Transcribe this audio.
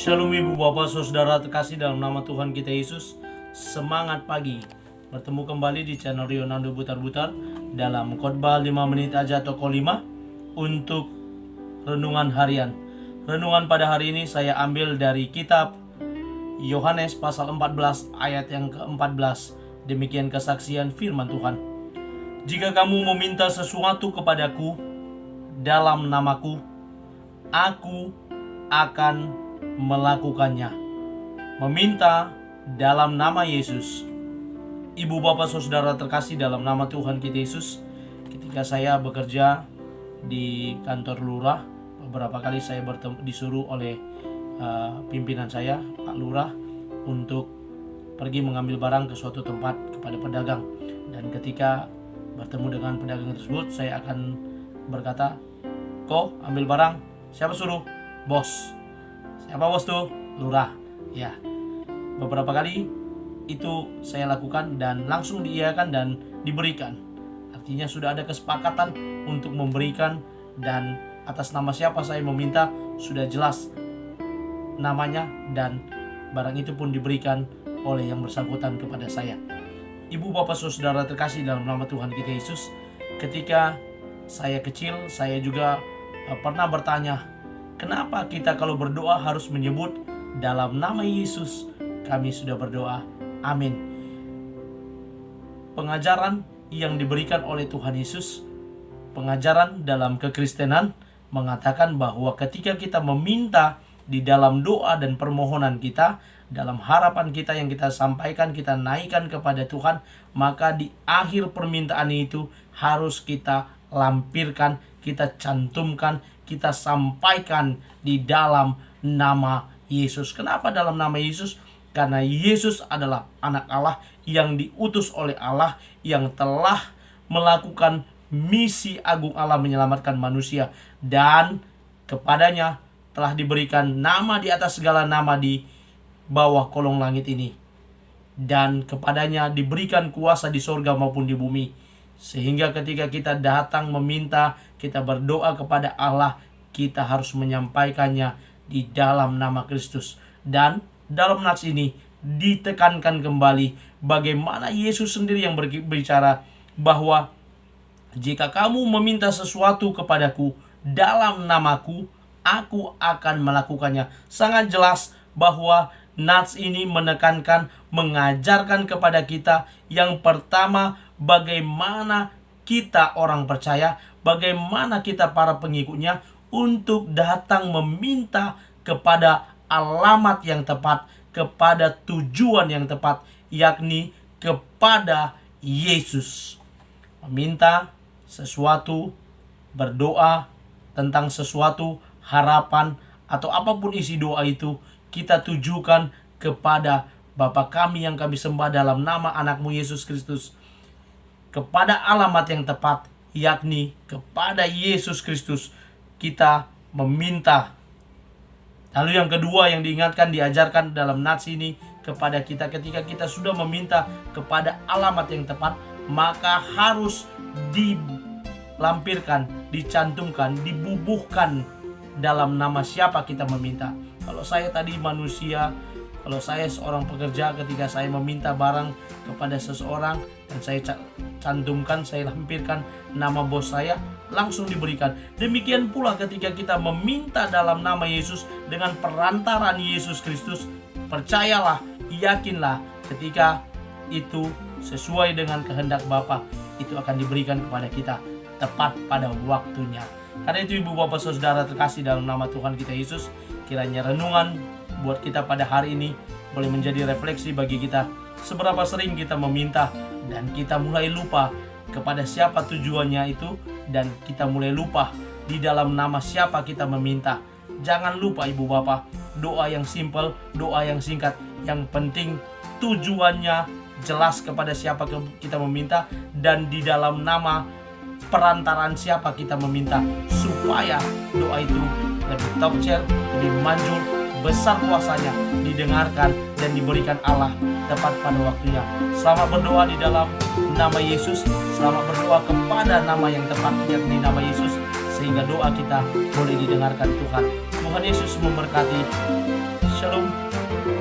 Shalom Ibu Bapak Saudara terkasih dalam nama Tuhan kita Yesus. Semangat pagi. Bertemu kembali di channel Rionando Butar-Butar dalam khotbah 5 menit aja toko 5 untuk renungan harian. Renungan pada hari ini saya ambil dari kitab Yohanes pasal 14 ayat yang ke-14. Demikian kesaksian firman Tuhan. Jika kamu meminta sesuatu kepadaku dalam namaku, aku akan melakukannya. Meminta dalam nama Yesus. Ibu bapak saudara terkasih dalam nama Tuhan kita Yesus, ketika saya bekerja di kantor lurah, beberapa kali saya disuruh oleh pimpinan saya, Pak Lurah, untuk pergi mengambil barang ke suatu tempat kepada pedagang. Dan ketika bertemu dengan pedagang tersebut, saya akan berkata, "Kok ambil barang? Siapa suruh?" "Bos." "Siapa bos tuh?" "Lurah." Ya, beberapa kali itu saya lakukan dan langsung diiyakan dan diberikan. Artinya sudah ada kesepakatan untuk memberikan, dan atas nama siapa saya meminta sudah jelas namanya, dan barang itu pun diberikan oleh yang bersangkutan kepada saya. Ibu bapak saudara terkasih dalam nama Tuhan kita Yesus, ketika saya kecil saya juga pernah bertanya, kenapa kita kalau berdoa harus menyebut dalam nama Yesus kami sudah berdoa, amin. Pengajaran yang diberikan oleh Tuhan Yesus, pengajaran dalam kekristenan, mengatakan bahwa ketika kita meminta di dalam doa dan permohonan kita, dalam harapan kita yang kita sampaikan, kita naikkan kepada Tuhan, maka di akhir permintaan itu harus kita lampirkan, kita cantumkan, kita sampaikan di dalam nama Yesus. Kenapa dalam nama Yesus? Karena Yesus adalah anak Allah yang diutus oleh Allah, yang telah melakukan misi agung Allah menyelamatkan manusia, dan kepadanya telah diberikan nama di atas segala nama di bawah kolong langit ini, dan kepadanya diberikan kuasa di sorga maupun di bumi. Sehingga ketika kita datang meminta, kita berdoa kepada Allah, kita harus menyampaikannya di dalam nama Kristus. Dan dalam nats ini ditekankan kembali bagaimana Yesus sendiri yang berbicara bahwa jika kamu meminta sesuatu kepadaku dalam namaku, aku akan melakukannya. Sangat jelas bahwa nats ini menekankan, mengajarkan kepada kita yang pertama, bagaimana kita orang percaya, bagaimana kita para pengikutnya untuk datang meminta kepada alamat yang tepat, kepada tujuan yang tepat, yakni kepada Yesus. Meminta sesuatu, berdoa tentang sesuatu, harapan, atau apapun isi doa itu, kita tujukan kepada Bapa kami yang kami sembah dalam nama anakmu Yesus Kristus, kepada alamat yang tepat, yakni kepada Yesus Kristus kita meminta. Lalu yang kedua yang diingatkan, diajarkan dalam nats ini kepada kita, ketika kita sudah meminta kepada alamat yang tepat, maka harus dilampirkan, dicantumkan, dibubuhkan dalam nama siapa kita meminta. Kalau saya tadi manusia, kalau saya seorang pekerja, ketika saya meminta barang kepada seseorang dan saya cantumkan, saya lampirkan nama bos saya, langsung diberikan. Demikian pula ketika kita meminta dalam nama Yesus dengan perantaraan Yesus Kristus, percayalah, yakinlah, ketika itu sesuai dengan kehendak Bapa, itu akan diberikan kepada kita tepat pada waktunya. Karena itu ibu bapak saudara terkasih dalam nama Tuhan kita Yesus, kiranya renungan buat kita pada hari ini boleh menjadi refleksi bagi kita. Seberapa sering kita meminta dan kita mulai lupa kepada siapa tujuannya itu, dan kita mulai lupa di dalam nama siapa kita meminta. Jangan lupa ibu bapak, doa yang simple, doa yang singkat, yang penting tujuannya jelas kepada siapa kita meminta, dan di dalam nama perantaraan siapa kita meminta, supaya doa itu lebih tokcer, lebih manjur, besar kuasanya, didengarkan dan diberikan Allah tepat pada waktunya. Selamat berdoa di dalam nama Yesus, selamat berdoa kepada nama yang tepat, yakni nama Yesus, sehingga doa kita boleh didengarkan Tuhan. Tuhan Yesus memberkati. Shalom.